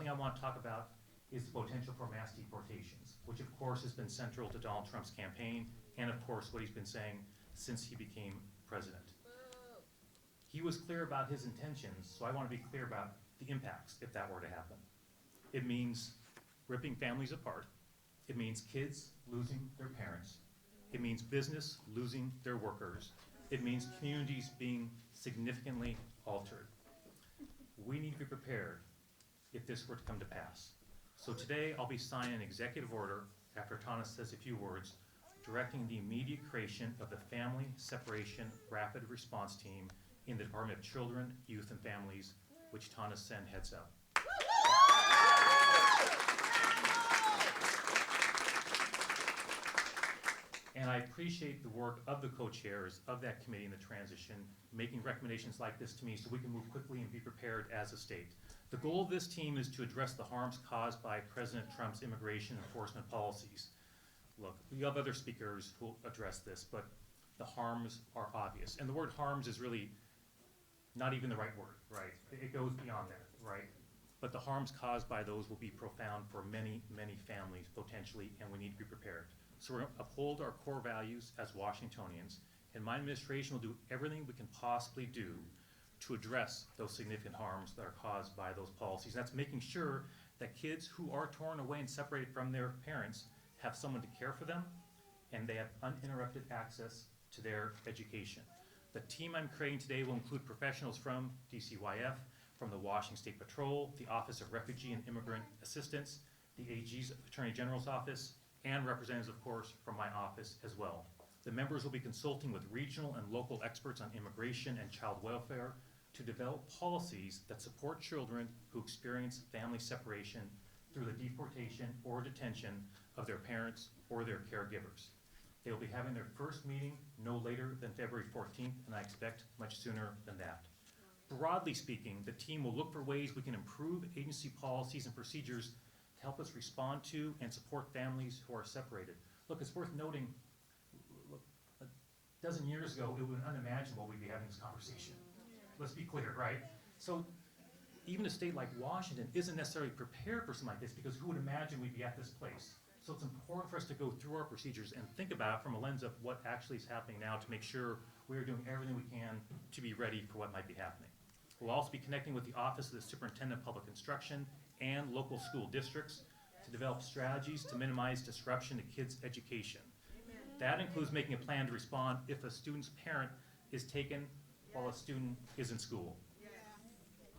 thing I want to talk about is the potential for mass deportations, which of course has been central to Donald Trump's campaign and of course what he's been saying since he became president. He was clear about his intentions, so I want to be clear about the impacts if that were to happen. It means ripping families apart. It means kids losing their parents. It means business losing their workers. It means communities being significantly altered. We need to be prepared if this were to come to pass. So today I'll be signing an executive order after Tana says a few words, directing the immediate creation of the Family Separation Rapid Response Team in the Department of Children, Youth, and Families, which Tana Sen heads up. And I appreciate the work of the co-chairs of that committee in the transition, making recommendations like this to me so we can move quickly and be prepared as a state. The goal of this team is to address the harms caused by President Trump's immigration enforcement policies. Look, we have other speakers who will address this, but the harms are obvious. And the word harms is really not even the right word, right? It goes beyond that, right? But the harms caused by those will be profound for many, many families potentially, and we need to be prepared. So we're going to uphold our core values as Washingtonians, and my administration will do everything we can possibly do to address those significant harms that are caused by those policies. That's making sure that kids who are torn away and separated from their parents have someone to care for them, and they have uninterrupted access to their education. The team I'm creating today will include professionals from DCYF, from the Washington State Patrol, the Office of Refugee and Immigrant Assistance, the AG's Attorney General's Office, and representatives, of course, from my office as well. The members will be consulting with regional and local experts on immigration and child welfare to develop policies that support children who experience family separation through the deportation or detention of their parents or their caregivers. They will be having their first meeting no later than February 14th, and I expect much sooner than that. Broadly speaking, the team will look for ways we can improve agency policies and procedures to help us respond to and support families who are separated. Look, it's worth noting, look, a dozen years ago, it was unimaginable we'd be having this conversation. Let's be clear, right? So even a state like Washington isn't necessarily prepared for something like this because who would imagine we'd be at this place? So it's important for us to go through our procedures and think about it from a lens of what actually is happening now to make sure we are doing everything we can to be ready for what might be happening. We'll also be connecting with the Office of the Superintendent of Public Instruction and local school districts to develop strategies to minimize disruption to kids' education. That includes making a plan to respond if a student's parent is taken while a student is in school.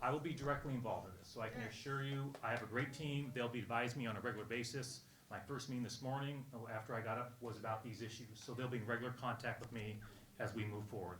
I will be directly involved in this, so I can assure you I have a great team. They'll be advising me on a regular basis. My first meeting this morning after I got up was about these issues, so they'll be in regular contact with me as we move forward.